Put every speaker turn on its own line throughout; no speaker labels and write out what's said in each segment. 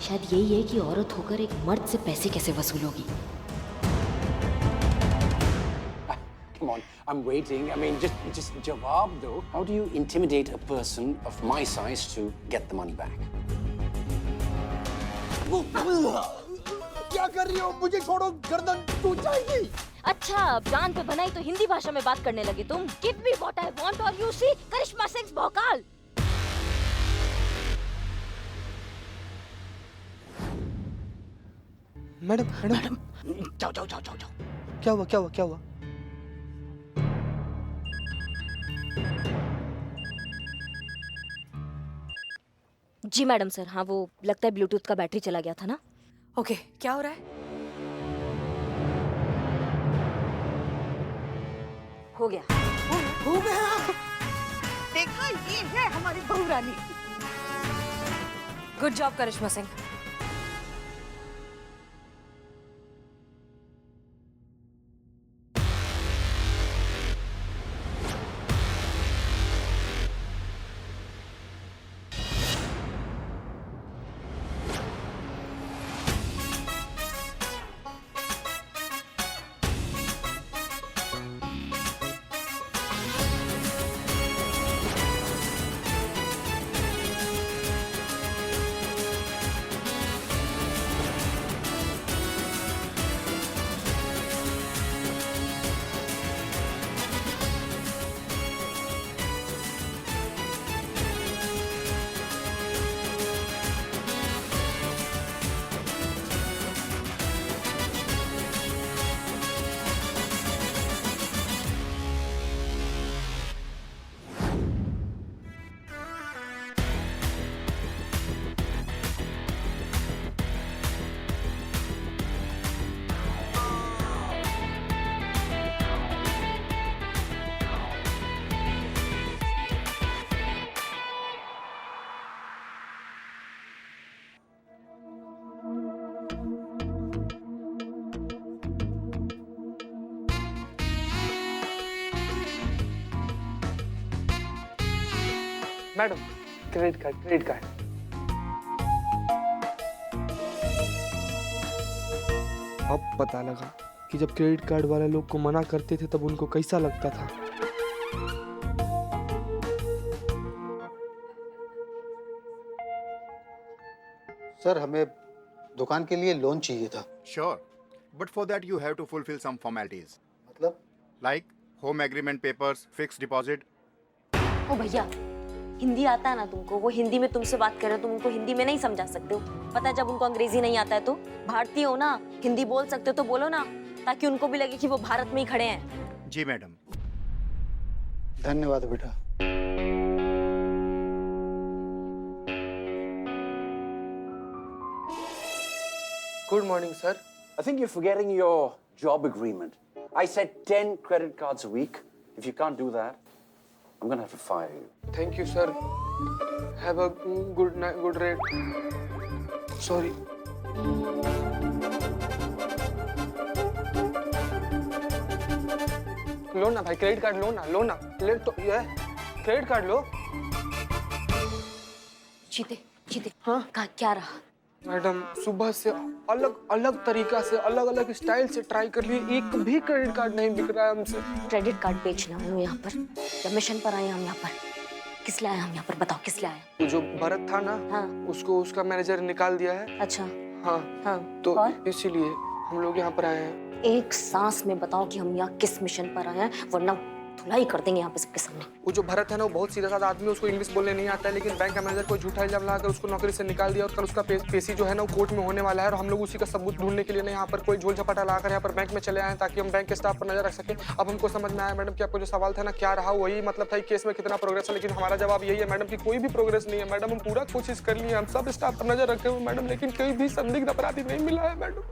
शायद यही है कि औरत होकर एक मर्द से पैसे कैसे वसूलोगी।
Come on, I'm waiting. I mean, just jawab though. How do you intimidate a person of my size to get the money back?
क्या कर रही हो? मुझे छोड़ो, गर्दन टूट जाएगी।
अच्छा, जान पे बनाई तो हिंदी भाषा में बात करने लगे तुम। Give me what I want or you see करिश्मा सिंह भौकाल।
मैडम मैडम
जाओ।
क्या हुआ क्या हुआ क्या हुआ?
जी मैडम सर, हाँ वो लगता है ब्लूटूथ का बैटरी चला गया था ना।
ओके, क्या हो रहा है?
हो गया।
हो गया। देखा, ये है हमारी बहू रानी। Good job Karishma Singh.
Madam, credit card. अब पता लगा कि जब क्रेडिट कार्ड वाले लोग को मना करते थे तब उनको कैसा लगता था।
सर, हमें दुकान के लिए लोन चाहिए था।
Sure, but for that you have to fulfill some formalities,
मतलब?
like home agreement papers, fixed deposit.
ओ भैया, हिंदी आता है ना तुमको? वो हिंदी में तुमसे बात कर रहे हो, तुम उनको हिंदी में नहीं समझा सकते हो? पता है जब उनको अंग्रेजी नहीं आता है तो? भारतीय हो ना, हिंदी बोल सकते हो तो बोलो ना, ताकि उनको भी लगे कि वो भारत में ही खड़े हैं।
जी मैडम।
धन्यवाद बेटा।
Good morning sir.
I think you're forgetting your job agreement. I said 10 credit cards a week. If you can't do that, I'm gonna have to fire you.
Thank you sir. Have a good rate. Sorry. लो ना भाई, credit card लो ना। ले तो ये credit card लो।
जीते
हाँ?
क्या रहा?
मैडम, सुबह से अलग तरीका से अलग स्टाइल से ट्राई कर लिए, एक भी क्रेडिट कार्ड नहीं बिक रहा है हमसे।
क्रेडिट कार्ड बेचना हूँ यहाँ पर या मिशन पर आए हम यहाँ पर? किस लिए आए हम यहाँ पर, बताओ किस लिए आए?
वो जो भरत था ना,
हाँ।
उसको उसका मैनेजर निकाल दिया है।
अच्छा
हाँ, तो
और?
इसीलिए हम लोग यहाँ पर आए हैं।
एक सांस में बताओ कि हम यहाँ किस मिशन पर आए हैं, वरना धुलाई कर देंगे यहाँ पे सबके सामने।
वो जो भरत है ना, वो बहुत सीधा साधा आदमी, उसको इंग्लिश बोलने नहीं आता है, लेकिन बैंक का मैनेजर को झूठा इल्जाम लगाकर उसको नौकरी से निकाल दिया और कल उसका पेशी जो है ना वो कोर्ट में होने वाला है और हम लोग उसी का सबूत ढूंढने के लिए ना यहाँ पर कोई झोल झपाटा लगाकर यहाँ पर बैंक में चले आए ताकि हम बैंक के स्टाफ पर नजर रख सके। अब हमको समझ में आया मैडम कि आपको जो सवाल था ना क्या रहा, वही मतलब था केस में कितना प्रोग्रेस है, लेकिन हमारा जवाब यही है मैडम कि कोई भी प्रोग्रेस नहीं है। मैडम, हम पूरा कोशिश कर लिए, हम सब स्टाफ पर नजर रखे हुए मैडम, लेकिन कोई भी संदिग्ध अपराधी नहीं मिला है मैडम।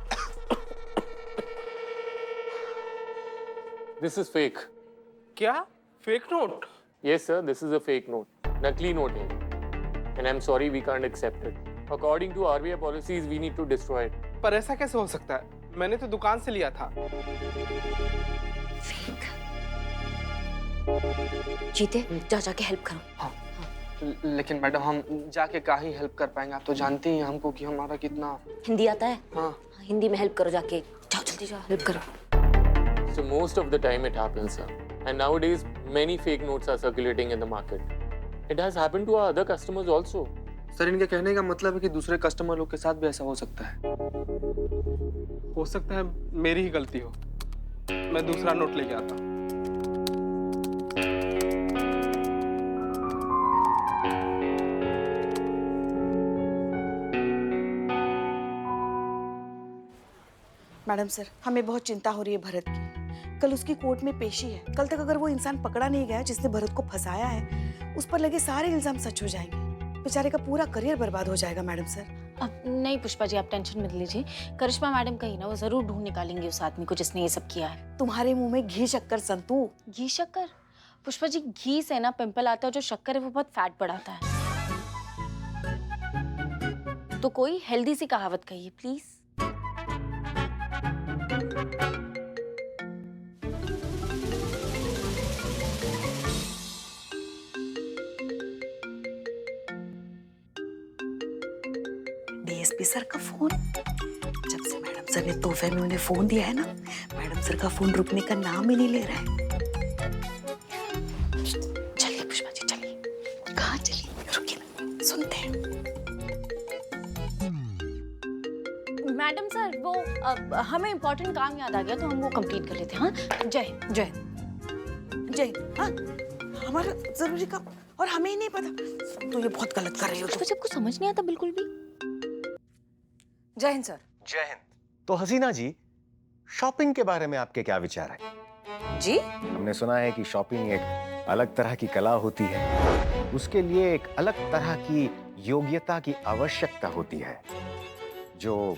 This is fake.
क्या fake note?
Yes, sir, this is a fake note. Nakli note है. And I'm sorry, we can't accept it. According to RBI policies, we need to destroy it.
पर ऐसा कैसे हो सकता है? मैंने तो दुकान से लिया था।
फेक। जीते, जाके हेल्प करो। हाँ।
लेकिन मैडम हम जाके का ही हेल्प कर पाएंगे? आप तो जानती हैं हमको कि हमारा कितना।
हिंदी आता है?
हाँ।
हिंदी में हेल्प करो जाके, जाओ जल्दी जाओ हेल्प करो।
So most of the time it happens, sir. And nowadays many fake notes are circulating in the market. It has happened to our other customers also.
Sir इनके कहने का मतलब है कि दूसरे कस्टमर लोग के साथ भी ऐसा हो सकता है।
हो सकता है मेरी ही गलती हो, मैं दूसरा नोट लेके आता हूँ।
मैडम सर, हमें बहुत चिंता हो रही है भरत की। कल उसकी कोर्ट में पेशी है। कल तक अगर वो इंसान पकड़ा नहीं गया जिसने भरत को फंसाया है, उस पर लगे सारे इल्जाम सच हो जाएंगे। बेचारे का पूरा करियर बर्बाद हो जाएगा मैडम सर।
अब नहीं पुष्पा जी, आप टेंशन मत लीजिए। करिश्मा मैडम कहीं ना वो जरूर ढूंढ निकालेंगे उस आदमी को जिसने ये सब किया है।
तुम्हारे मुंह में घी शक्कर संतू।
घी शक्कर? पुष्पा जी, घी से ना पिंपल आता है, जो शक्कर है वो बहुत फैट बढ़ाता है। तो कोई हेल्दी सी कहावत कहिए प्लीज।
डीएसपी सर का फोन। जब से मैडम सर ने तोहफे में उन्हें फोन दिया है ना, मैडम सर का फोन रुकने का नाम ही नहीं ले रहा है। चलिए पुष्पा जी चलिए। कहाँ चलिए? रुकिए ना, सुनते हैं।
मैडम सर, वो हमें इम्पोर्टेंट काम याद आ गया तो हम वो कंप्लीट कर लेते हैं। हाँ, जय हिंद। जय हिंद।
जय हिंद। हाँ, हमारा जरूरी काम और हमें ही नहीं पता। तो ये बहुत गलत कर रही हो तुम।
सबको समझ नहीं आता बिल्कुल भी।
जय हिंद सर।
जय हिंद। तो हसीना जी, शॉपिंग के बारे में आपके क्या विचार है?
जी,
हमने सुना है कि शॉपिंग एक अलग तरह की कला होती है। उसके लिए एक अलग तरह की योग्यता की आवश्यकता होती है, जो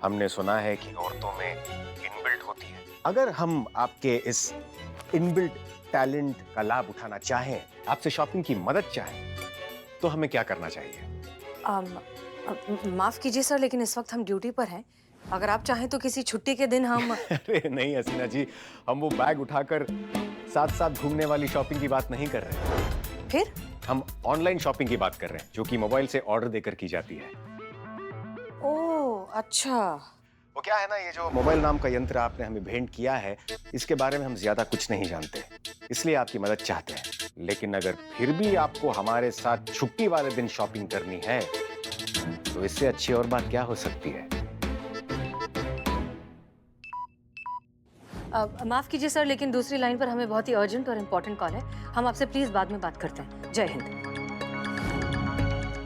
हमने सुना है कि औरतों में इनबिल्ट होती है। अगर हम आपके इस इनबिल्ट टैलेंट का लाभ उठाना चाहें, आपसे शॉपिंग की मदद चाहें, तो हमें क्या करना चाहिए?
माफ कीजिए सर, लेकिन इस वक्त हम ड्यूटी पर हैं। अगर आप चाहें तो किसी छुट्टी के दिन हम
अरे नहीं हसीना जी, हम वो बैग उठाकर साथ साथ घूमने वाली शॉपिंग की बात नहीं कर रहे हैं।
फिर
हम ऑनलाइन शॉपिंग की बात कर रहे हैं, जो कि मोबाइल से ऑर्डर देकर की जाती है।
ओह अच्छा।
वो क्या है ना, ये जो मोबाइल नाम का यंत्र आपने हमें भेंट किया है, इसके बारे में हम ज्यादा कुछ नहीं जानते, इसलिए आपकी मदद चाहते हैं। लेकिन अगर फिर भी आपको हमारे साथ छुट्टी वाले दिन शॉपिंग करनी है, तो इससे अच्छी और बात क्या हो सकती है?
माफ कीजिए सर, लेकिन दूसरी लाइन पर हमें बहुत ही अर्जेंट और इम्पोर्टेंट कॉल है। हम आपसे प्लीज बाद में बात करते हैं। जय हिंद।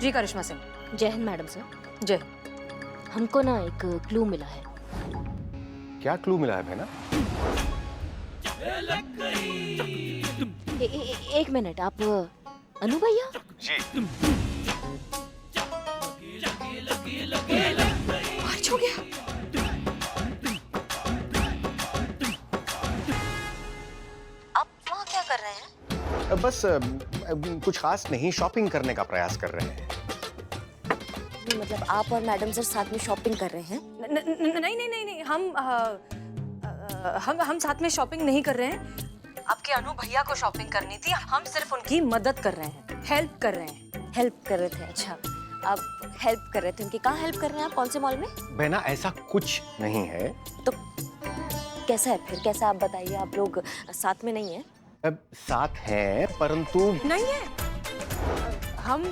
जी करिश्मा सिंह।
जय हिंद मैडम सर।
जय।
हमको ना एक क्लू मिला है।
क्या क्लू मिला है बहना?
एक मिनट, आप अनु भैया?
जी।
हो गया।
आप वहाँ क्या कर रहे हैं?
बस कुछ खास नहीं, शॉपिंग करने का प्रयास कर रहे हैं।
मतलब आप और मैडम सर साथ में शॉपिंग कर रहे हैं?
नहीं, हम साथ में शॉपिंग नहीं कर रहे हैं। आपके अनु भैया को शॉपिंग करनी थी, हम सिर्फ उनकी मदद कर रहे हैं, हेल्प कर रहे हैं।
हेल्प कर रहे थे? अच्छा, आप हेल्प कर रहे थे उनकी। कहाँ हेल्प कर रहे हैं आप? कौन से मॉल में?
बहना ऐसा कुछ नहीं है।
तो कैसा है फिर? कैसा, आप बताइए। आप लोग साथ में नहीं है?
अब साथ हैं, परंतु
नहीं है। हम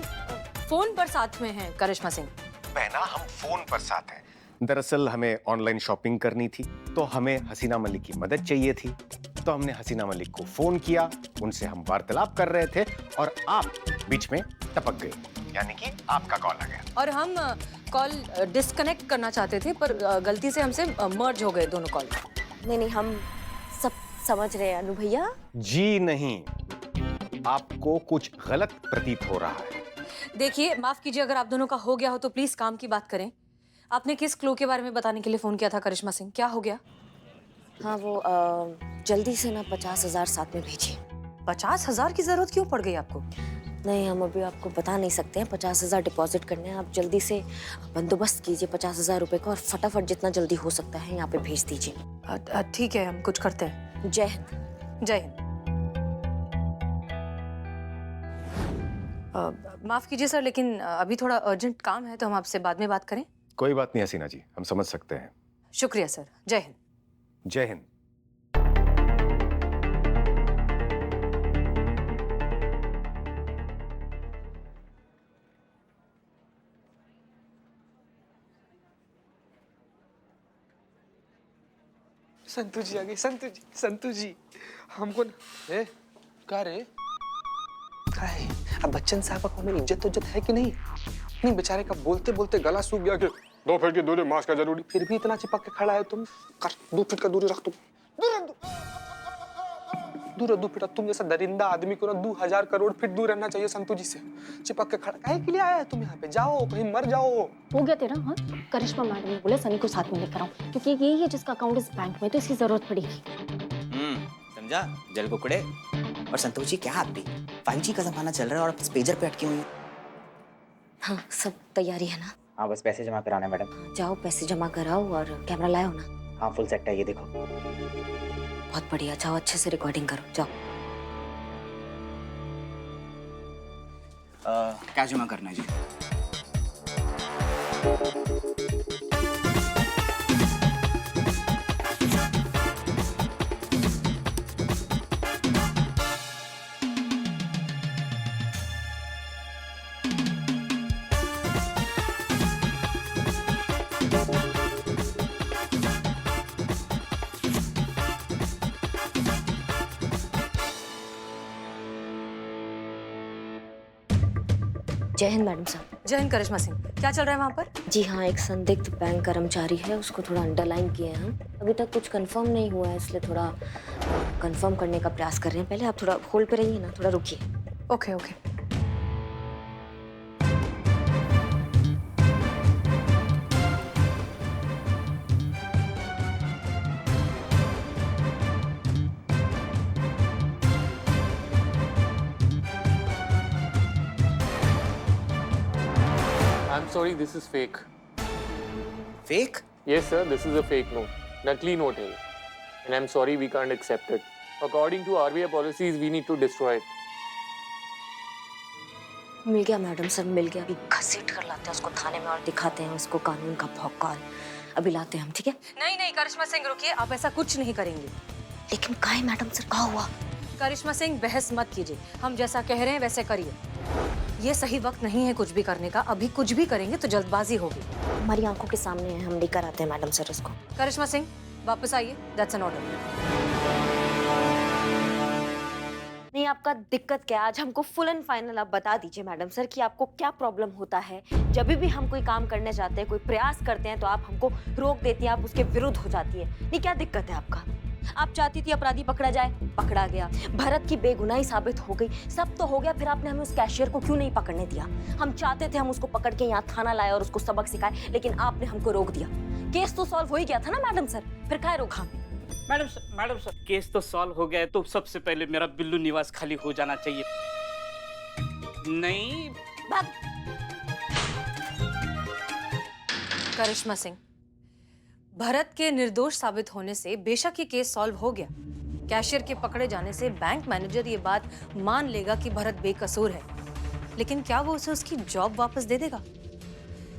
फोन पर साथ में हैं करिश्मा सिंह।
बहना, हम फोन पर साथ हैं। दरअसल हमें ऑनलाइन शॉपिंग करनी थी, तो हमें हसीना मलिक की मदद चाहिए थी। तो हमने हसीना मलिक को फोन किया, उनसे हम वार्तालाप कर रहे थे और आप बीच में टपक गए, यानी कि आपका कॉल आ गया।
और हम कॉल डिस्कनेक्ट करना चाहते थे, पर गलती से हमसे मर्ज हो गए दोनों कॉल।
नहीं, हम सब समझ रहे हैं अनु भैया।
जी नहीं, आपको कुछ गलत प्रतीत हो रहा है।
देखिए, माफ कीजिए, अगर आप दोनों का हो गया हो तो प्लीज काम की बात करें। आपने किस क्लू के बारे में बताने के लिए फोन किया था करिश्मा सिंह? क्या हो गया?
हाँ, वो जल्दी से ना 50,000 साथ में भेजिए।
50,000 की जरूरत क्यों पड़ गई आपको?
नहीं, हम अभी आपको बता नहीं सकते हैं। 50,000 डिपॉजिट करने हैं। आप जल्दी से बंदोबस्त कीजिए 50,000 रुपए का, और फटाफट जितना जल्दी हो सकता है यहाँ पे भेज दीजिए।
ठीक है, हम कुछ करते हैं।
जय हिंद।
जय हिंद। माफ कीजिए सर, लेकिन अभी थोड़ा अर्जेंट काम है, तो हम आपसे बाद में बात करें।
कोई बात नहीं हसीना जी, हम समझ सकते हैं।
शुक्रिया सर, जय हिंद।
जय हिंद।
संतू जी आ गई। संतू जी हमको ए का रे का है? अब बच्चन साहब को मेरी इज्जत है कि नहीं बेचारे का बोलते बोलते गला सूख गया कि 2 फीट की दूरी मास्क का जरूरी, फिर भी इतना चिपक के खड़ा है तुम। कर 2 फीट का दूरी रख तुम। दूर 2 फीट। तुम जैसा दरिंदा आदमी को ना 2000 करोड़ फीट दूर रहना चाहिए संतू जी से। चिपक के खड़ा काहे के लिए आया है तुम यहाँ पे? जाओ कहीं मर जाओ।
हो गया तेरा? हाँ, करिश्मा मैडम ने बोला सनी को साथ में लेकर आओ, क्योंकि यही है जिसका अकाउंट इस बैंक में, तो इसकी जरूरत पड़ेगी।
समझा? जल कुकड़े। और संतोष जी क्या आप भी 5G का जमाना चल रहा है और आप पेजर पे अटकी हुई है।
हाँ, सब तैयारी है ना?
हाँ, बस पैसे जमा कराना है मैडम।
जाओ पैसे जमा कराओ और कैमरा लाओ ना।
हाँ, फुल सेट है, ये देखो।
बहुत बढ़िया, जाओ अच्छे से रिकॉर्डिंग करो, जाओ।
क्या जमा करना है जी?
जय हिंद मैडम साहब।
जय हिंद करिश्मा सिंह, क्या चल रहा है वहाँ पर?
जी हाँ, एक संदिग्ध बैंक कर्मचारी है, उसको थोड़ा अंडरलाइन किए हैं हम। अभी तक कुछ कंफर्म नहीं हुआ है, इसलिए थोड़ा कंफर्म करने का प्रयास कर रहे हैं। पहले आप थोड़ा होल्ड पे रहिए ना, थोड़ा रुकिए।
Okay okay.
I'm sorry, this is fake.
Fake?
Yes, sir, this is a fake note. Nakli note है. And I'm sorry, we can't accept it. According to RBI policies, we need to destroy it.
मिल गया madam sir, मिल गया। अभी घसीट कर लाते हैं उसको थाने में और दिखाते हैं उसको कानून का भौकाल। अभी लाते हैं हम, ठीक है?
नहीं नहीं करिश्मा सिंह, रुकिए, आप ऐसा कुछ नहीं करेंगे।
लेकिन काहे मैडम सर, क्या हुआ?
करिश्मा सिंह, बहस मत कीजिए, हम जैसा कह रहे हैं वैसे करिए। ये सही वक्त नहीं है कुछ भी करने का, अभी कुछ भी करेंगे तो जल्दबाजी होगी।
हमारी आंखों के सामने है, हम लेकर आते हैं मैडम सर उसको।
करिश्मा सिंह, वापस आइए, दैट्स एन ऑर्डर।
नहीं, आपका दिक्कत क्या है? आज हमको फुल एंड फाइनल आप बता दीजिए मैडम सर कि आपको क्या प्रॉब्लम होता है। जब भी हम कोई काम करने जाते हैं, कोई प्रयास करते हैं, तो आप हमको रोक देती हैं, आप उसके विरुद्ध हो जाती है। नहीं, क्या दिक्कत है आपका? आप चाहती थी अपराधी पकड़ा जाए, पकड़ा गया। भरत की बेगुनाही साबित हो गई, सब तो हो गया, फिर आपने हमें उस कैशियर को क्यों नहीं पकड़ने दिया? हम चाहते थे हम उसको पकड़ के यहाँ थाना लाए और उसको सबक सिखाए, लेकिन आपने हमको रोक दिया। केस तो सॉल्व हो ही गया था ना मैडम सर, फिर काहे रोका हमें?
मैडम सर, केस तो सॉल्व हो गया है, तो सबसे पहले मेरा बिल्लू निवास खाली हो जाना चाहिए। नहीं
करिश्मा सिंह, भरत के निर्दोष साबित होने से बेशक ये केस सॉल्व हो गया। कैशियर के पकड़े जाने से बैंक मैनेजर ये बात मान लेगा कि भरत बेकसूर है, लेकिन क्या वो उसे उसकी जॉब वापस दे देगा?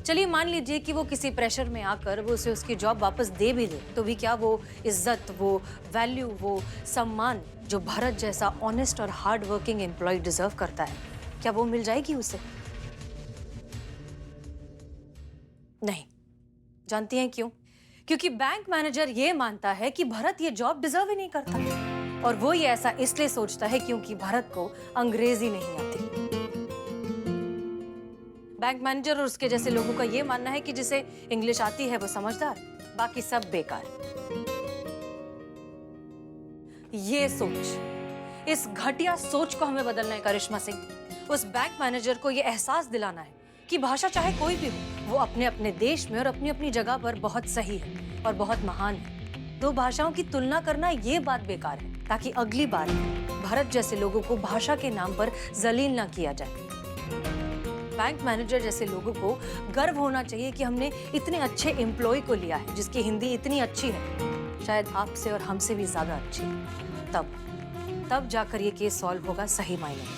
चलिए मान लीजिए कि वो किसी प्रेशर में आकर वो उसे उसकी जॉब वापस दे भी दे, तो भी क्या वो इज्जत, वो वैल्यू, वो सम्मान जो भरत जैसा ऑनेस्ट और हार्ड वर्किंग एम्प्लॉय डिजर्व करता है, क्या वो मिल जाएगी उसे? नहीं। जानती हैं क्यों? क्योंकि बैंक मैनेजर ये मानता है कि भरत ये जॉब डिजर्व ही नहीं करता, और वो ये ऐसा इसलिए सोचता है क्योंकि भरत को अंग्रेजी नहीं आती। बैंक मैनेजर और उसके जैसे लोगों का ये मानना है कि जिसे इंग्लिश आती है वो समझदार, बाकी सब बेकार। ये सोच, इस घटिया सोच को हमें बदलना है करिश्मा सिंह। उस बैंक मैनेजर को ये एहसास दिलाना है कि भाषा चाहे कोई भी हो, वो अपने अपने देश में और अपनी अपनी जगह पर बहुत सही है और बहुत महान है। दो भाषाओं की तुलना करना ये बात बेकार है, ताकि अगली बार भरत जैसे लोगों को भाषा के नाम पर जलील ना किया जाए। बैंक मैनेजर जैसे लोगों को गर्व होना चाहिए कि हमने इतने अच्छे एम्प्लॉय को लिया है जिसकी हिंदी इतनी अच्छी है, शायद आपसे और हमसे भी ज्यादा अच्छी। तब जाकर ये केस सॉल्व होगा सही मायने में।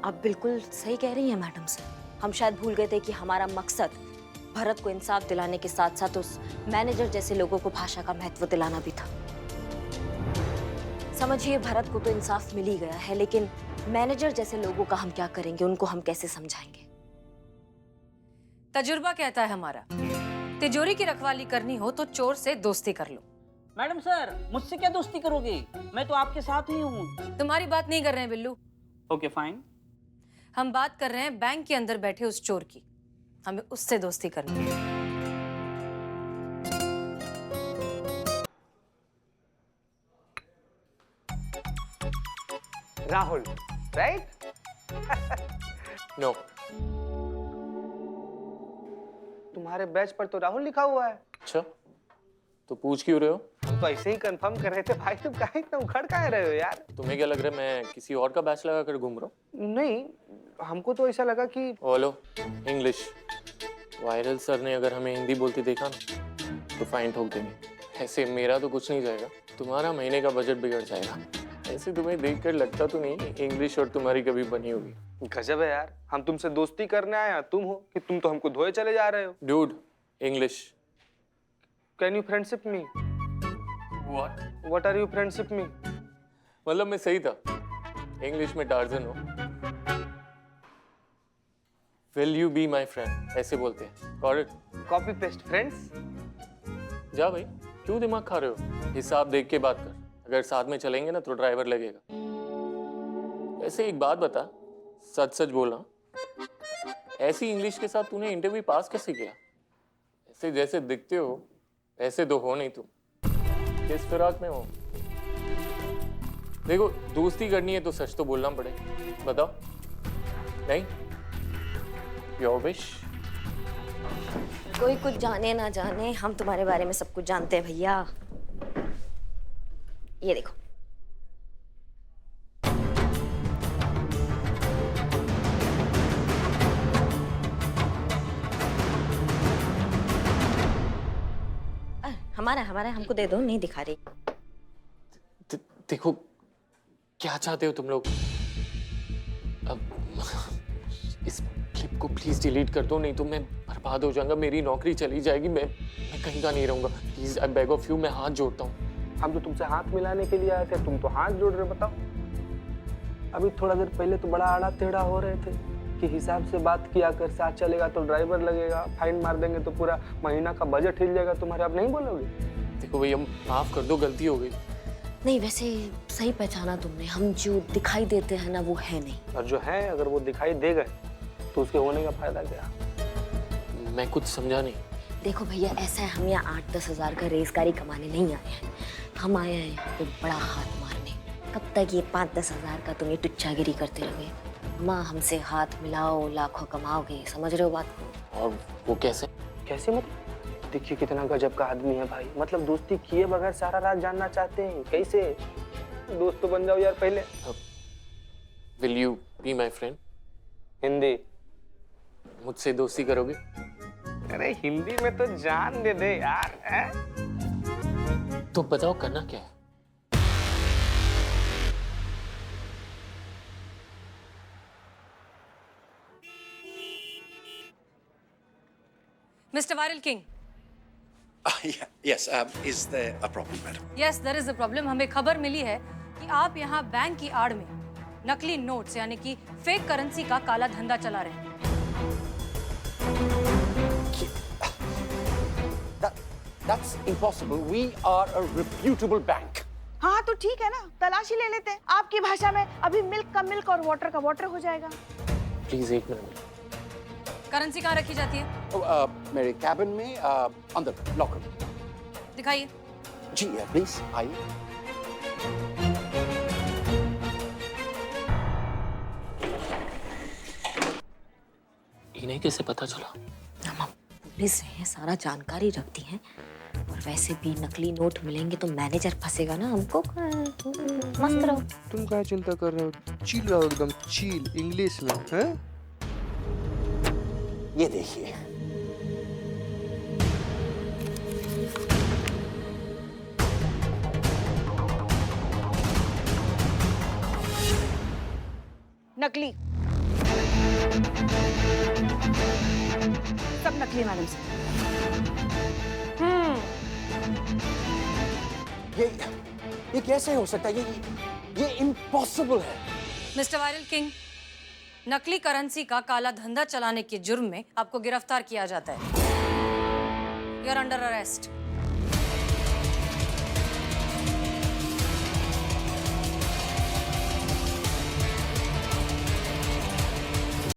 आप बिल्कुल सही कह रही हैं मैडम सर। हम शायद भूल गए थे कि हमारा मकसद भरत को इंसाफ दिलाने के साथ साथ उस मैनेजर जैसे लोगों को भाषा का महत्व दिलाना भी था। समझिए भरत को तो इंसाफ मिल ही गया है, लेकिन मैनेजर जैसे लोगों का हम क्या करेंगे, उनको हम कैसे समझाएंगे?
तजुर्बा कहता है हमारा, तिजोरी की रखवाली करनी हो तो चोर से दोस्ती कर लो।
मैडम सर, मुझसे क्या दोस्ती करोगे? मैं तो आपके साथ ही हूँ।
तुम्हारी बात नहीं कर रहे हैं बिल्लू,
ओके फाइन।
हम बात कर रहे हैं बैंक के अंदर बैठे उस चोर की। हमें उससे दोस्ती करनी है।
राहुल, राइट?
नो।
तुम्हारे बैच पर तो राहुल लिखा हुआ है।
अच्छा, तो पूछ क्यों रहे हो?
हम तो ऐसे ही कंफर्म कर रहे थे भाई, तुम काहे इतना उखड़ काहे रहे हो यार?
तुम्हें क्या लग रहा है मैं किसी और का बैच लगा कर घूम रहा हूँ?
नहीं, हमको तो ऐसा लगा कि
हेलो, इंग्लिश। वायरल सर ने अगर हमें हिंदी बोलती देखा ना तो फाइन ठोक देंगे। ऐसे मेरा तो कुछ नहीं जाएगा, तुम्हारा महीने का बजट बिगड़ जाएगा। ऐसे तुम्हें देखकर लगता तो नहीं इंग्लिश और तुम्हारी कभी बनी होगी।
गजब है यार, हम तुमसे दोस्ती करने आए, तुम हो कि तुम तो हमको धोए चले जा रहे हो।
Dude, English.
Can you friendship me? What are you friendship me?
मतलब मैं सही था, इंग्लिश में टार्जन हो। Will you be my friend, ऐसे बोलते हैं। Got it?
Copy paste friends.
जा भाई, क्यों दिमाग खा रहे हो? हिसाब देख के बात कर, अगर साथ में चलेंगे ना तो ड्राइवर लगेगा। ऐसे एक बात बता, सच सच बोलना, ऐसी इंग्लिश के साथ तूने इंटरव्यू पास कैसे किया? ऐसे जैसे दिखते हो ऐसे तो हो नहीं तुम। किस फिराक में हो? देखो, दोस्ती करनी है तो सच तो बोलना पड़ेगा। बताओ। नहीं? Your wish.
कोई कुछ जाने ना जाने, हम तुम्हारे बारे में सब कुछ जानते हैं भैया। ये देखो। हमारा हमारा हमको दे दो, नहीं दिखा रही।
देखो, क्या चाहते हो तुम लोग? अब इस क्लिप को प्लीज डिलीट कर दो, नहीं तो मैं बर्बाद हो जाऊंगा, मेरी नौकरी चली जाएगी, मैं कहीं का नहीं रहूंगा। Please I beg of you, मैं हाथ जोड़ता हूँ।
हम तो तुमसे हाथ मिलाने के लिए आए थे, तुम तो हाथ जोड़ रहे हो। बताओ, अभी थोड़ा देर पहले तो बड़ा आड़ा टेढ़ा हो रहे थे कि हिसाब से बात किया कर, साथ चलेगा तो ड्राइवर लगेगा, फाइन मार देंगे तो पूरा महीना का बजट हिल जाएगा तुम्हारे। आप नहीं बोलोगे?
देखो भैया, माफ कर दो, गलती हो गई।
नहीं, वैसे सही पहचाना तुमने, हम जो दिखाई देते हैं ना वो है नहीं।
और जो है, अगर वो दिखाई दे गए तो उसके होने का फायदा क्या?
मैं कुछ समझा नहीं।
देखो भैया, ऐसा है, हम यहाँ 8-10 हजार का रेज़गारी कमाने नहीं आए हैं, हम आए हैं यहाँ पे बड़ा हाथ मारने। कब तक ये 5-10 हजार का तुम ये टुच्चागिरी करते रहोगे? माँ, हमसे हाथ मिलाओ, लाखों कमाओगे। समझ रहे हो बात को?
और वो कैसे?
कैसे मतलब? देखिए कितना गजब का आदमी है भाई, मतलब दोस्ती किए बगैर सारा राज जानना चाहते हैं। कैसे? दोस्त तो बन जाओ यार पहले।
Will you be my friend?
Hindi.
मुझसे दोस्ती करोगे?
अरे हिंदी में तो जान दे दे यार।
तो बताओ करना क्या है?
Mr. Viral King.
Yes, is there a problem, madam?
Yes, there is a problem. हमें खबर मिली है कि आप यहाँ बैंक की आड़ में नकली नोट्स यानी कि फेक करेंसी का काला धंधा चला रहे हैं।
That's impossible. We are a reputable bank.
हाँ तो ठीक है ना, तलाशी ले लेते हैं। आपकी भाषा में अभी मिल्क का मिल्क और वाटर का वाटर हो जाएगा।
प्लीज एक मिनट।
करेंसी कहाँ रखी जाती है?
मेरे कैबिन में, अंदर लॉकर।
दिखाइए।
जी प्लीज आइए।
इन्हें कैसे पता चला?
हम पुलिस है, सारा जानकारी रखती हैं, और वैसे भी नकली नोट मिलेंगे तो मैनेजर फंसेगा ना। हमको मस्त रहो।
तुम क्या चिंता कर रहे हो? चिल रहो, एकदम चिल इंग्लिश में है।
ये देखिए।
नकली। नकली मैडम सर।
ये कैसे हो सकता है? ये इम्पॉसिबल है।
मिस्टर वायरल किंग, नकली करेंसी का काला धंधा चलाने के जुर्म में आपको गिरफ्तार किया जाता है। You are under arrest.